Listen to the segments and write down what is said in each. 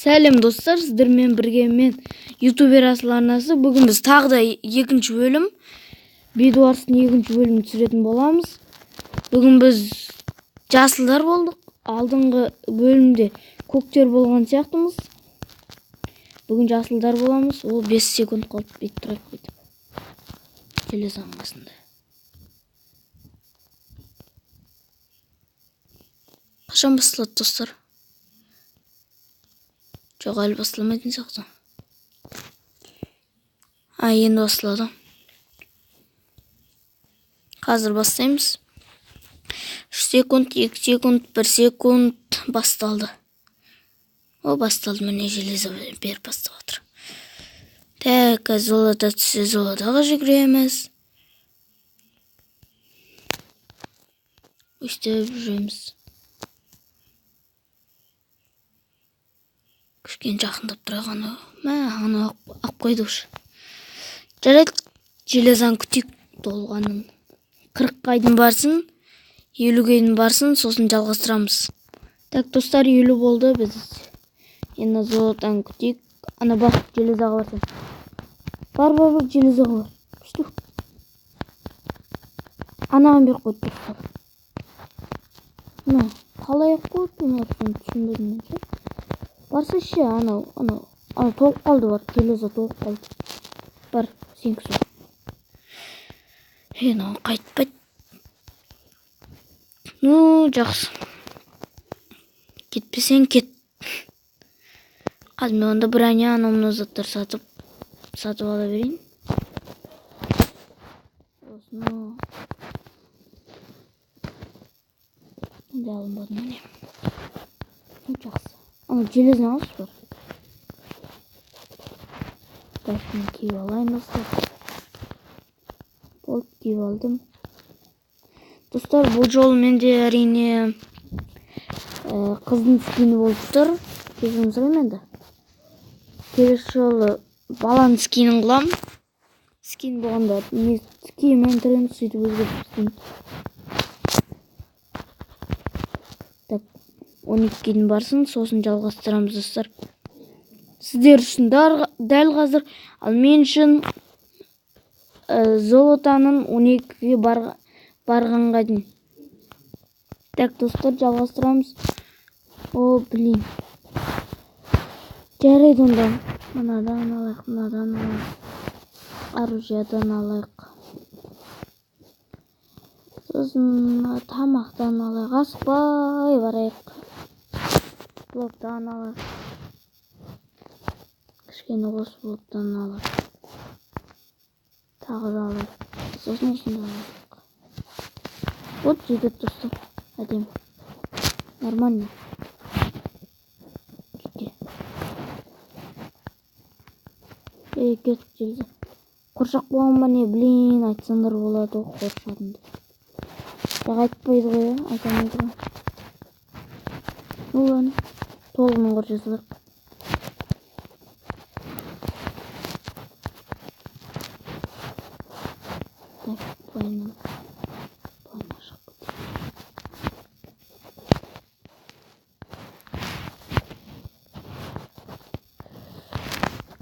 Сәлем достар, сіздермен бірге мен ютубер Асыл арнасы. Бүгін біз тағы да екінші бөлім, Бедуарстың екінші бөлімін түсіретін боламыз. Бүгін біз жасылдар болдық. Алдыңғы бөлімде көктер болған сияқтымыз. Бүгін жасылдар боламыз. Ол 5 секунд қалып бет тұрайық бүйтіп. Телефон қасында. Қашан басталады достар? Жоқ, әлі басталмайтын сияқты. Енді басталады. Қазір бастаймыз. 3 секунд, 2 секунд, 1 секунд басталды. О, басталды, міне железо беріп бастап отыр. Так, золото түссе золотоға жүгіреміз. Өстіп жүреміз. Кішкен жақындап тұрағаны. Аны ақ қойды ұшы. Жарайды, железан күтек толғанын. 40 қайдың барсын, 50 қайдың барсын, сосын жалғастырамыз. Так, достар, 50 болды. Біз енді золотан күтек. Ана бар, железаға барсын. Бар, железаға бар. Күшті. Анаған бер қойды достар. Қалай ақ қойды, түсінбедім мен ше. Барса ше, анау толып қалды бар, железа толып қалды. Бар, сен күсі. Анау қайтпайды. Жақсы. Кетпесең кет. Қазір мен онда броня анау заттар сатып ала берейін. Осыны енді алынбады міне. Жақсы. Железін алшы бар. Дәшін киіп алайын достар. Болды, киіп алдым. Достар, бұл жолы менде әрине қыздың скині болып тұр. Кешірім сұраймын енді. Келесі жолы баланың скинін қылам. Скин болғанда скимен түрін сөйтіп өзгертіп. Так, 12-дің барсын, сосын жалғастырамыз достар. Сіздер үшін дәл қазір, ал мен үшін золотаның 12-ге барғанға дейін. Так, достар, жалғастырамыз. О, блин. Жарайды онда. Мынадан алайық. Оружиядан алайық. Сосын тамақтан алайық. Асықпай барайық. Блоктан алайық. Кішкені қос блоктан алайық. Тағы да алайық. Сосын осында алайық. Вот жетеді достар. Әдем. Нормально. Кетіп желді. Қоршақ болған ба не, блин, айтсаңдар болады о, қоршадым деп. Бірақ айтпайды ғой, айтамайды ғой. Оған толығымен қоршасы бар. Так, бұлайынан шығып кетейін.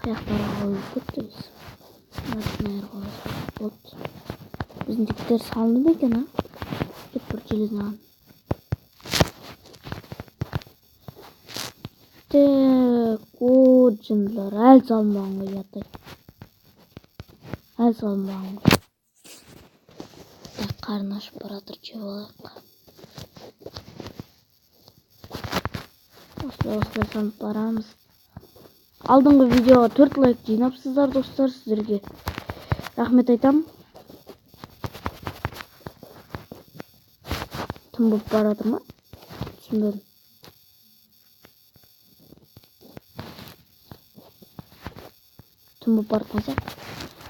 Аяқтарға қойып кетті біз. Біздің тектер салынды ма екен, Деп бір железін алам. Так, жындылар, әлі салынбаған ғой, ятай. Әлі салынбаған ғой. Так, қарын ашып баратыр, жеп алайық. Осылай салып барамыз. Алдыңғы видеоға 4 лайк жинапсыздар достар, сіздерге рахмет айтам. Тым болып баратыр ма? Түсінбедім. Тым болып баратқан сияқты.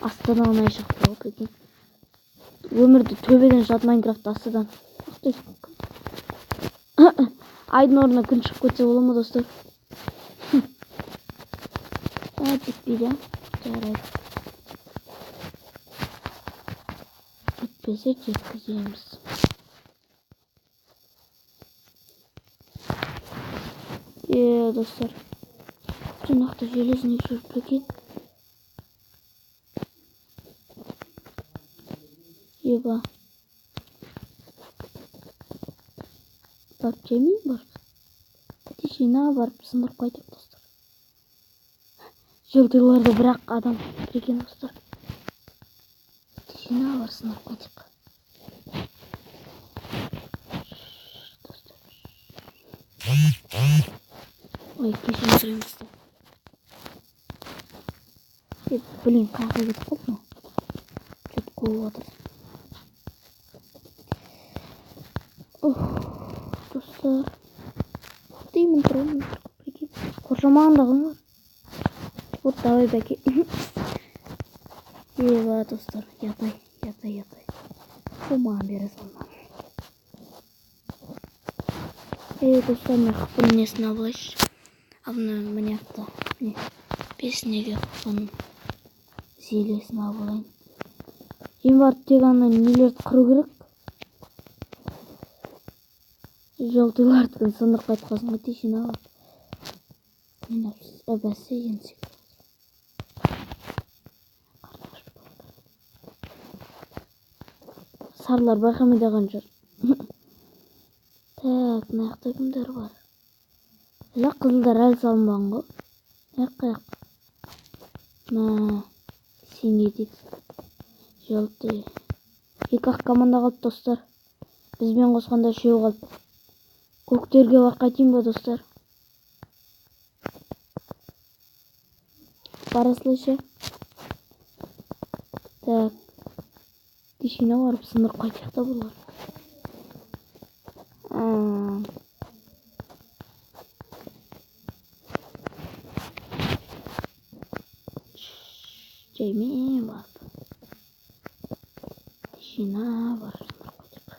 Астана оңай шықты ғой, прикинь. Өмірді төбеден шығады Майнкрафт астадан. Айдың орнына күн шығып кетсе бола ма достар? Жетпейді, жарайды. Жетпесе жеткіземіз. Достар, Жанақта железіне жүріп екен. Еба. Барып жемейін барып. Тишина барып сындырып қайтып достар. Жолдыларды бірақ адам екен достар. Тишина бар сындырып қайтып. Ой, кешірім сұраймын достар. Блин, қайда кетіп қалды ма? Что-то қойып жатыр. Достар. Деймін тұрамын. Қоршамағындағың бар. Вот давай бәке. Ева достар, ятай. Маған бересің маған. Достар, мен қыпын несін абылайшы. Абыны міне апта. Бесінеге қыпын зелесін абылайын. Ең барып тек ана нелерді қыру керек. Жолдылардығын сындырып қайтқасын ғой тишина бар. Мен әбәсі енсек. Сарлар байқамайдаған жүр. Так, мынаяқта кімдер бар? Ла қызылдар әлі салынбаған ғой. Қаяқ. Синий дейді. Желтый. Екі-ақ команда қалды достар. Бізбен қосқанда үшеу қалды. Көктерге бар қайтайын ба достар? Барасылайша. Так. Тишина барып сындырып қайтайық та бұлар. Жаймен барып. Тишина барып сындырып қайтайық.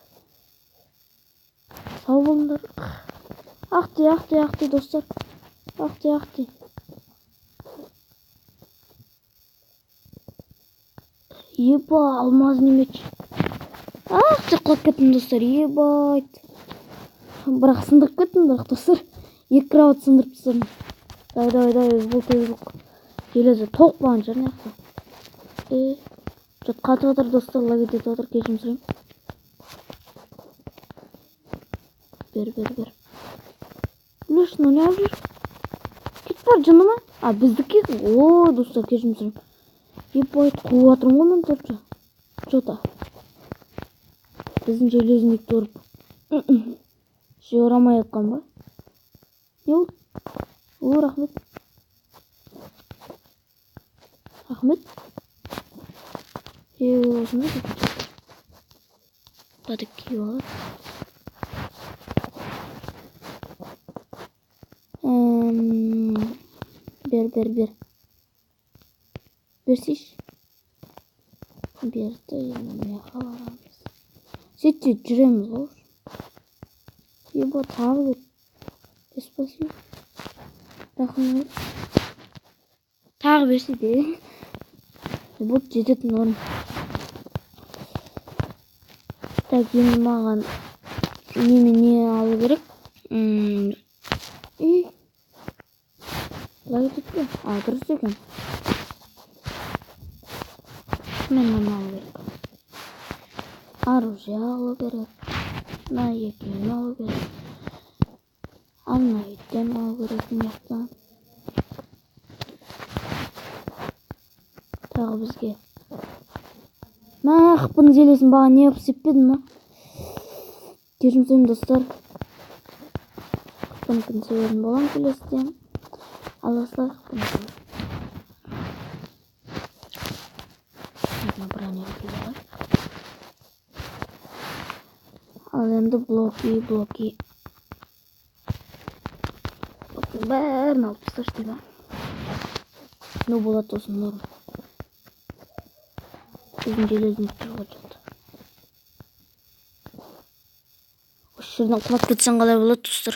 Сау болыңдар. Ақты достар. Ақты. Еба, алмаз немечі. Деп қалып кеттім достар. Ебайт. Бірақ сындырып кеттім бірақ достар. Екі кроват сындырып тастадым. Давай, бұл железі тоқ болған жер неқта. Жот қатып отыр достар, лагет етіп отыр, кешірім сұрайым. Бер. Леш, ну не алып жүр? Кетіп бар жыны ма? Біздікі? О, достар, кешірім сұрайым. Ебайт, қуып атырым ғой мен тұршы. Жота. Біздің железіндік ұрып. Жорамай атқан ба? Не ол? О, рахмет. Осыны деп. Бадық киіп алады. Бер. Берсейші. Берді, енді қаларамыз. Сөйтсе жүреміз ғой. Еба, тағы бер. Спасибо. Рахмет. Тағы берсе де. Бұл жететін орын. Так, енді маған не алу керек? Лагет етпе. Дұрыс екен. Мен мұны алу керек. Оружие алу керек. Екеуін алу керек. Ана еттен алу керек мияқтан. Тағы бізге. Қыпын зелесін баған не өпсіп бедім ма? Кешірім сұрайым достар. Қыпын себебін болам келестен. Аласылай қыпын сұрайым. Ал енді блоки. Бәрін алып тасташты да. Ну болады осын норм. Біздің железінік тұрға жатты. Осы жерден құлап кетсен қалай болады достар.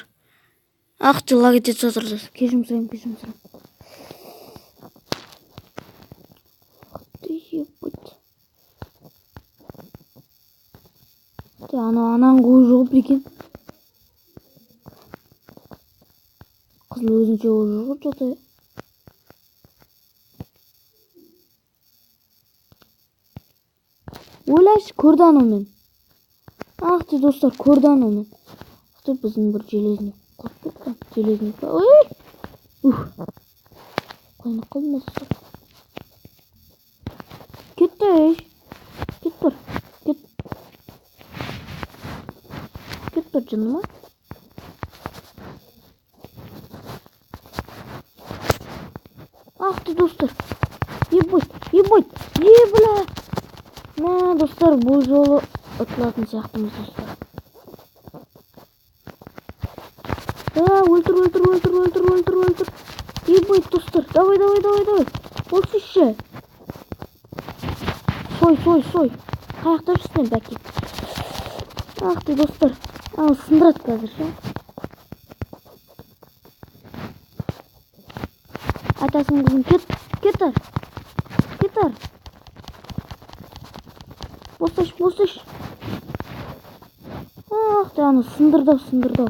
Ақты лагет етіп отырды. Кешірім сұрайым. Анан қой жоғып екен. Қызыл өзінше ой жоғып жатыр. көрді анау мен. Ах те достар, көрді анау мен. Біздің бір железник қойып кеткен. Железник. Ой! Қойнақ қалды достар. Кетті. Кет бар. Кет бар жаныма. Ах ты достар. Ебать. Бля. Мә, достар, бұл жолы ұтылатын сияқтымыз достар. Өлтір. Ебать, достар. Давай. Болсы ше. Сой. Қаяқта жүрсің бәке. Ах ты достар. Сындырады қазір ше. Айтасың қызым, кетар. Босаш. Ах ты, аны сындырдау.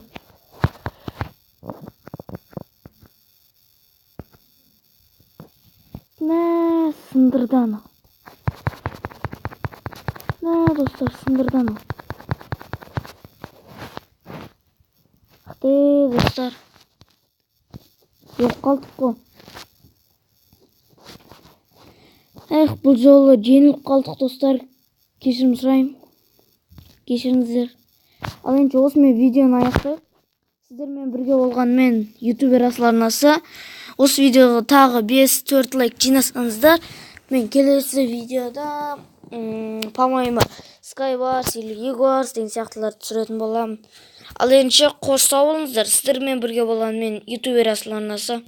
Мә, сындырды аны. Мә, достар, сындырды аны. Ах ты, достар. Жоқ қалдық қой. Бұл жолы жеңіліп қалдық достар. Кешірім сұраймын. Кешіріңіздер. Ал енді осымен видеоны аяқтайық. Сіздермен бірге болғанмен ютубер Асыл арнасы. Осы видеоға тағы 5-4 лайк жинасаңыздар, мен келесі видеода по-моему Skywars или Jaguars деген сияқтыларды түсіретін боламын. Ал енді қош сау болыңыздар. Сіздермен бірге болғанмен ютубер Асыл арнасы.